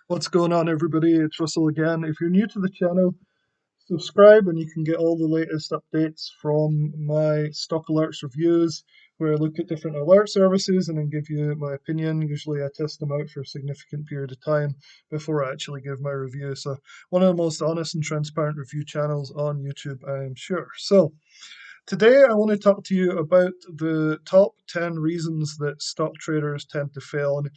What's going on, everybody? It's Russell again. If you're new to the channel, subscribe and you can get all the latest updates from my stock alerts reviews, where I look at different alert services and then give you my opinion. Usually, I test them out for a significant period of time before I actually give my review. So, one of the most honest and transparent review channels on YouTube, I am sure. So, today, I want to talk to you about the top 10 reasons that stock traders tend to fail. And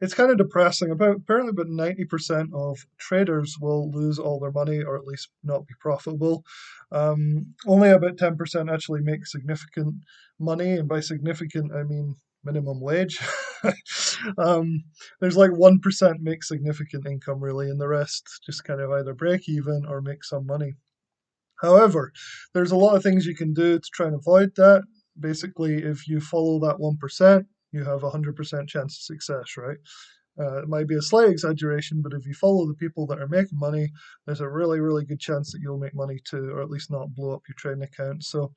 it's kind of depressing. Apparently, about 90% of traders will lose all their money or at least not be profitable. Only about 10% actually make significant money. And by significant, I mean minimum wage. um, there's like 1% make significant income, really, and the rest just kind of either break even or make some money. However, there's a lot of things you can do to try and avoid that. Basically, if you follow that 1%, you have a 100% chance of success, right? It might be a slight exaggeration, but if you follow the people that are making money, there's a really, really good chance that you'll make money too, or at least not blow up your trading account. So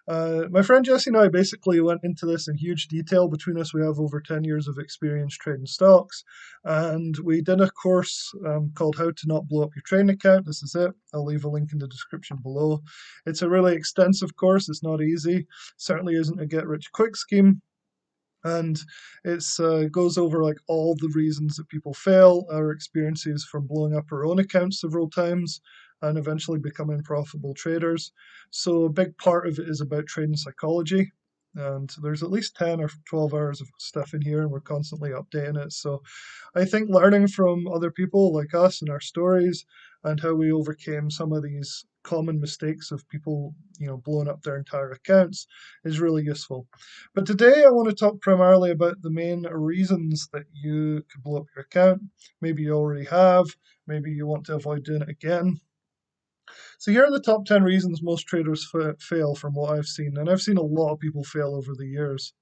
my friend Jesse and I basically went into this in huge detail. Between us, we have over 10 years of experience trading stocks. And we did a course called How to Not Blow Up Your Trading Account. This is it. I'll leave a link in the description below. It's a really extensive course. It's not easy. Certainly isn't a get rich quick scheme. And it's goes over like all the reasons that people fail, our experiences from blowing up our own accounts several times, and eventually becoming profitable traders. So a big part of it is about trading psychology. And there's at least 10 or 12 hours of stuff in here, and we're constantly updating it. So I think learning from other people like us and our stories and how we overcame some of these common mistakes of people, blowing up their entire accounts is really useful. But today I want to talk primarily about the main reasons that you could blow up your account. Maybe you already have, maybe you want to avoid doing it again. So here are the top 10 reasons most traders fail from what I've seen. And I've seen a lot of people fail over the years.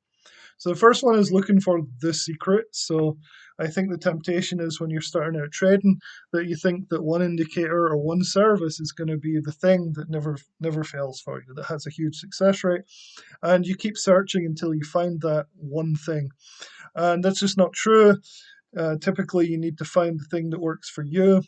So the first one is looking for the secret. So I think the temptation is when you're starting out trading that you think that one indicator or one service is going to be the thing that never fails for you, that has a huge success rate, and you keep searching until you find that one thing. And that's just not true. Typically, you need to find the thing that works for you.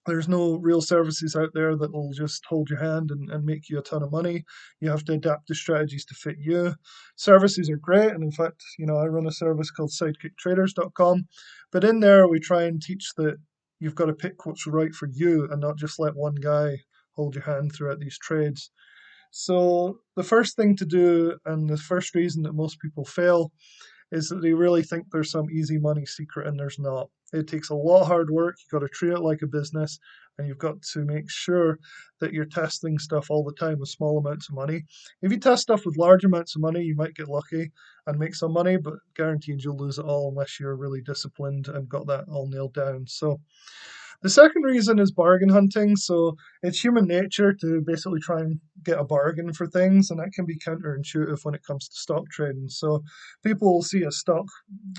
There's no real services out there that will just hold your hand and make you a ton of money. You have to adapt the strategies to fit you. Services are great, and in fact, I run a service called sidekicktraders.com, but in there we try and teach that you've got to pick what's right for you and not just let one guy hold your hand throughout these trades. So the first thing to do, and the first reason that most people fail, is that they really think there's some easy money secret, and there's not. It takes a lot of hard work. You've got to treat it like a business, and you've got to make sure that you're testing stuff all the time with small amounts of money. If you test stuff with large amounts of money, you might get lucky and make some money, but guaranteed you'll lose it all unless you're really disciplined and got that all nailed down. So the second reason is bargain hunting. So it's human nature to basically try and get a bargain for things, and that can be counterintuitive when it comes to stock trading. So people will see a stock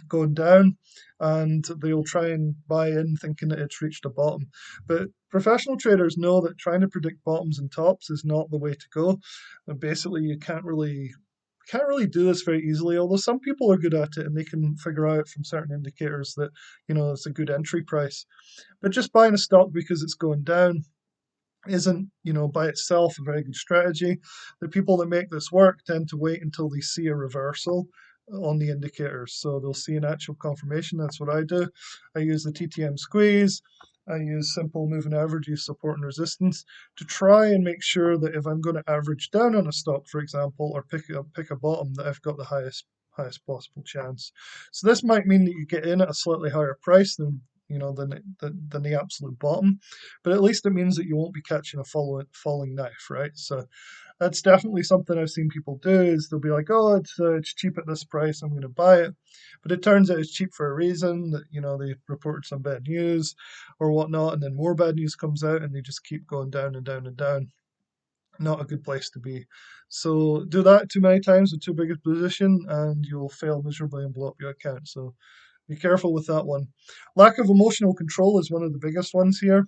going down and they'll try and buy in thinking that it's reached a bottom. But professional traders know that trying to predict bottoms and tops is not the way to go. And basically, you can't really do this very easily, although some people are good at it and they can figure out from certain indicators that, it's a good entry price. But just buying a stock because it's going down isn't, by itself a very good strategy. The people that make this work tend to wait until they see a reversal on the indicators. So they'll see an actual confirmation. That's what I do. I use the TTM squeeze. I use simple moving average, use support and resistance to try and make sure that if I'm going to average down on a stock, for example, or pick a bottom, that I've got the highest possible chance. So this might mean that you get in at a slightly higher price than the absolute bottom, but at least it means that you won't be catching a falling knife, right? So that's definitely something I've seen people do. Is they'll be like, oh, it's cheap at this price, I'm going to buy it, but it turns out it's cheap for a reason. That they reported some bad news or whatnot, and then more bad news comes out, and they just keep going down and down and down. Not a good place to be. So do that too many times with too big a position, and you'll fail miserably and blow up your account. So be careful with that one. Lack of emotional control is one of the biggest ones here.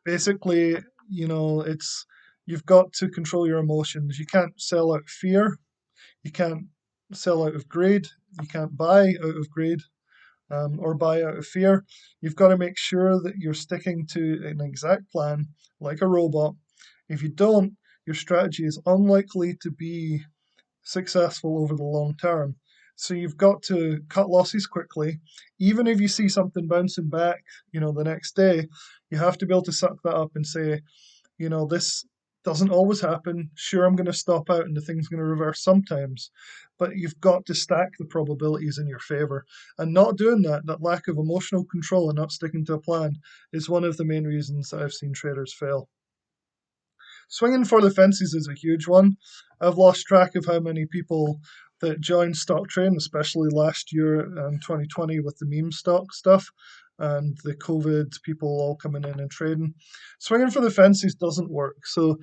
Basically, it's you've got to control your emotions. You can't sell out fear. You can't sell out of greed. You can't buy out of greed. or buy out of fear. You've got to make sure that you're sticking to an exact plan like a robot. If you don't, your strategy is unlikely to be successful over the long term. So you've got to cut losses quickly. Even if you see something bouncing back, the next day, you have to be able to suck that up and say, this doesn't always happen. Sure, I'm going to stop out and the thing's going to reverse sometimes, but you've got to stack the probabilities in your favor. And not doing that, that lack of emotional control and not sticking to a plan, is one of the main reasons that I've seen traders fail. Swinging for the fences is a huge one. I've lost track of how many people that joined stock trading, especially last year and 2020 with the meme stock stuff and the COVID people all coming in and trading. Swinging for the fences doesn't work. So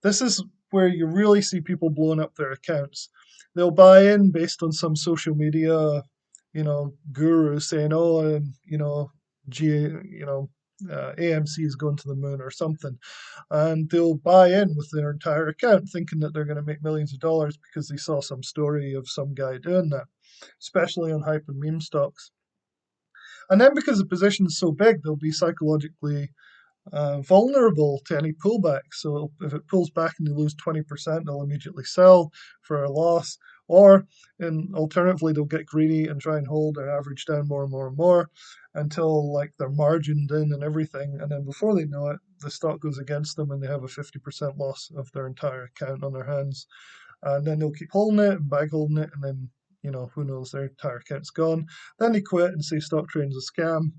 this is where you really see people blowing up their accounts. They'll buy in based on some social media, guru saying, "Oh, and G, AMC is going to the moon" or something, and they'll buy in with their entire account, thinking that they're going to make millions of dollars because they saw some story of some guy doing that, especially on hype and meme stocks. And then because the position is so big, they'll be psychologically vulnerable to any pullback. So if it pulls back and they lose 20%, they'll immediately sell for a loss. Or, and alternatively, they'll get greedy and try and hold their average down more and more and more until like they're margined in and everything. And then before they know it, the stock goes against them and they have a 50% loss of their entire account on their hands. And then they'll keep holding it and bag holding it. And then, who knows, their entire account's gone. Then they quit and say stock trading's a scam,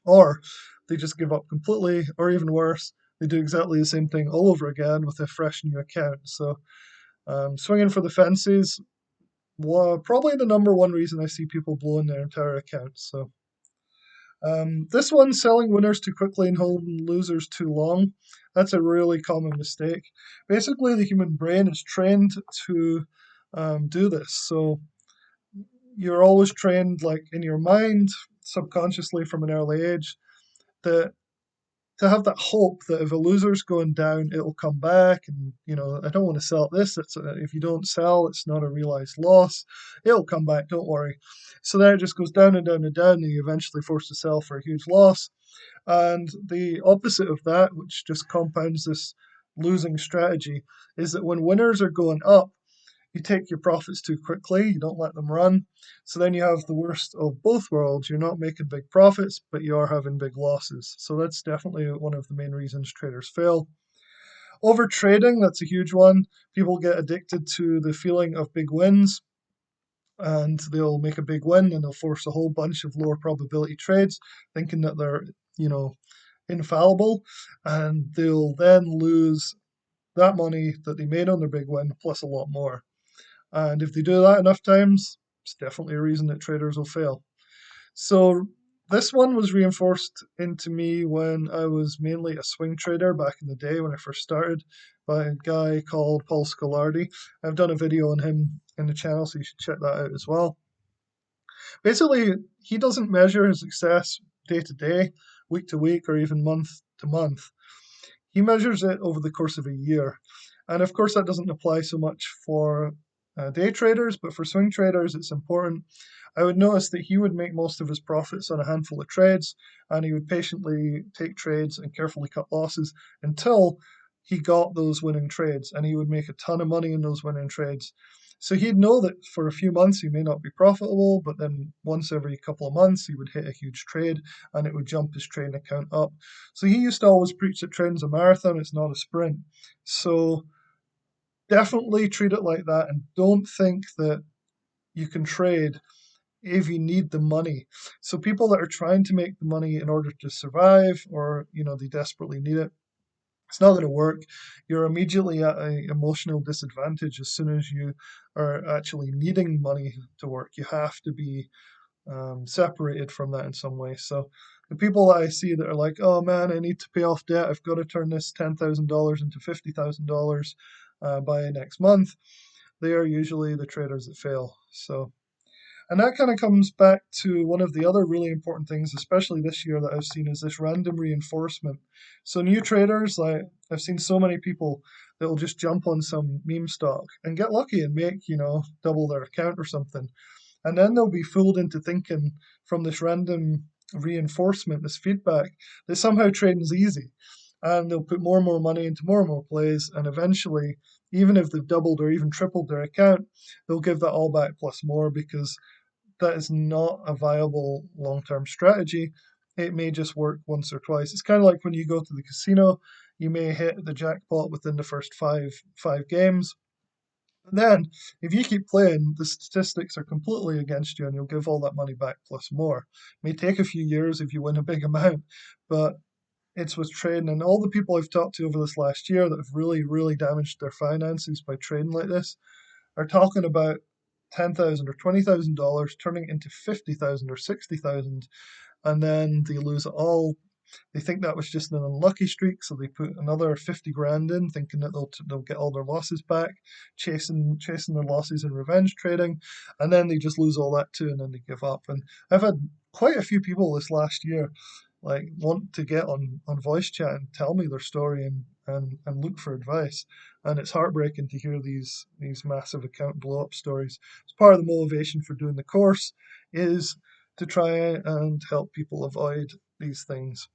or they just give up completely, or even worse, they do exactly the same thing all over again with a fresh new account. So swinging for the fences, probably the number one reason I see people blowing their entire accounts. So this one, selling winners too quickly and holding losers too long, that's a really common mistake. Basically, the human brain is trained to do this. So you're always trained, like in your mind, subconsciously from an early age, that to have that hope that if a loser's going down, it'll come back. And, I don't want to sell at this. If you don't sell, it's not a realized loss. It'll come back, don't worry. So then it just goes down and down and down, and you eventually forced to sell for a huge loss. And the opposite of that, which just compounds this losing strategy, is that when winners are going up, you take your profits too quickly, you don't let them run. So then you have the worst of both worlds. You're not making big profits, but you are having big losses. So that's definitely one of the main reasons traders fail. Over trading, that's a huge one. People get addicted to the feeling of big wins, and they'll make a big win and they'll force a whole bunch of lower probability trades, thinking that they're, infallible, and they'll then lose that money that they made on their big win plus a lot more. And if they do that enough times, it's definitely a reason that traders will fail. So this one was reinforced into me when I was mainly a swing trader back in the day when I first started by a guy called Paul Scolardi. I've done a video on him in the channel, so you should check that out as well. Basically, he doesn't measure his success day to day, week to week, or even month to month. He measures it over the course of a year. And of course, that doesn't apply so much for day traders, but for swing traders, it's important. I would notice that he would make most of his profits on a handful of trades, and he would patiently take trades and carefully cut losses until he got those winning trades, and he would make a ton of money in those winning trades. So he'd know that for a few months he may not be profitable, but then once every couple of months he would hit a huge trade and it would jump his trading account up. So he used to always preach that trading's a marathon, it's not a sprint. So definitely treat it like that and don't think that you can trade if you need the money. So people that are trying to make the money in order to survive, or they desperately need it, it's not going to work. You're immediately at an emotional disadvantage as soon as you are actually needing money to work. You have to be separated from that in some way. So the people that I see that are like, "Oh man, I need to pay off debt. I've got to turn this $10,000 into $50,000 by next month," they are usually the traders that fail. So, and that kind of comes back to one of the other really important things, especially this year, that I've seen, is this random reinforcement. So new traders, like I've seen so many people that will just jump on some meme stock and get lucky and make, double their account or something. And then they'll be fooled into thinking from this random reinforcement, this feedback, that somehow trading's easy. And they'll put more and more money into more and more plays, and eventually, even if they've doubled or even tripled their account, they'll give that all back plus more, because that is not a viable long-term strategy. It may just work once or twice. It's kind of like when you go to the casino, you may hit the jackpot within the first five games. And then, if you keep playing, the statistics are completely against you, and you'll give all that money back plus more. It may take a few years if you win a big amount, but it's with trading. And all the people I've talked to over this last year that have really, really damaged their finances by trading like this are talking about $10,000 or $20,000 turning into 50,000 or 60,000, and then they lose it all. They think that was just an unlucky streak, so they put another 50 grand in, thinking that they'll get all their losses back, chasing their losses in revenge trading, and then they just lose all that too, and then they give up. And I've had quite a few people this last year like want to get on voice chat and tell me their story, and look for advice. And it's heartbreaking to hear these massive account blow up stories. It's part of the motivation for doing the course is to try and help people avoid these things.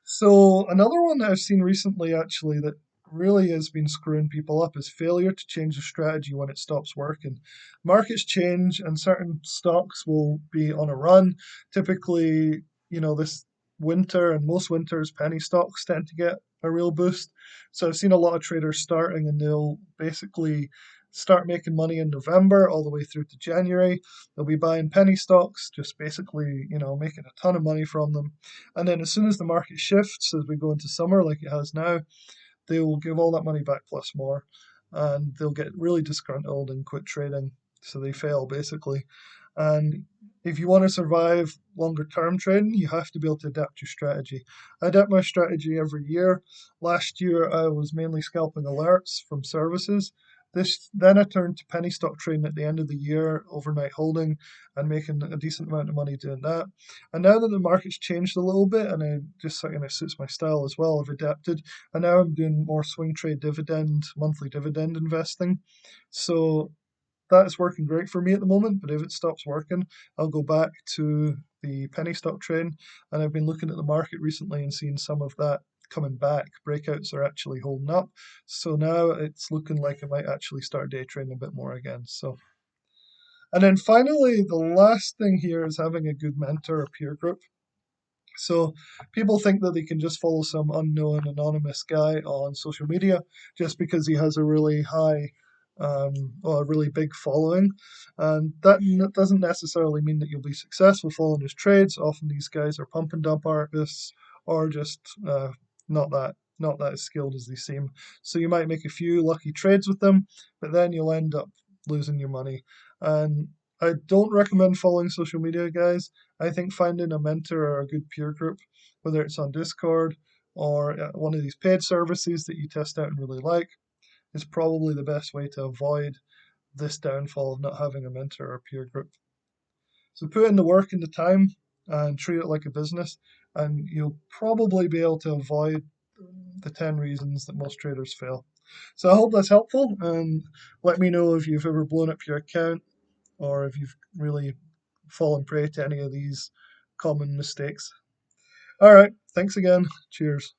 So another one that I've seen recently actually that really has been screwing people up is failure to change the strategy when it stops working. Markets change and certain stocks will be on a run. Typically, this winter and most winters, penny stocks tend to get a real boost. So I've seen a lot of traders starting, and they'll basically start making money in November all the way through to January. They'll be buying penny stocks, just basically, making a ton of money from them. And then as soon as the market shifts, as we go into summer like it has now, they will give all that money back plus more, and they'll get really disgruntled and quit trading. So they fail basically. And if you want to survive longer term trading, you have to be able to adapt your strategy. I adapt my strategy every year. Last year, I was mainly scalping alerts from services. Then I turned to penny stock trading at the end of the year, overnight holding, and making a decent amount of money doing that. And now that the market's changed a little bit, and it just kind of suits my style as well, I've adapted. And now I'm doing more swing trade monthly dividend investing. So that is working great for me at the moment. But if it stops working, I'll go back to the penny stock trade. And I've been looking at the market recently and seeing some of that coming back. Breakouts are actually holding up. So now it's looking like I might actually start day trading a bit more again. So, and then finally, the last thing here is having a good mentor or peer group. So people think that they can just follow some unknown anonymous guy on social media just because he has a really high, or a really big following, and that doesn't necessarily mean that you'll be successful following his trades. Often these guys are pump and dump artists, or just not that as skilled as they seem. So you might make a few lucky trades with them, but then you'll end up losing your money. And I don't recommend following social media guys. I think finding a mentor or a good peer group, whether it's on Discord or one of these paid services that you test out and really like, is probably the best way to avoid this downfall of not having a mentor or peer group. So put in the work and the time and treat it like a business, and you'll probably be able to avoid the 10 reasons that most traders fail. So I hope that's helpful, and let me know if you've ever blown up your account or if you've really fallen prey to any of these common mistakes. All right, thanks again. Cheers.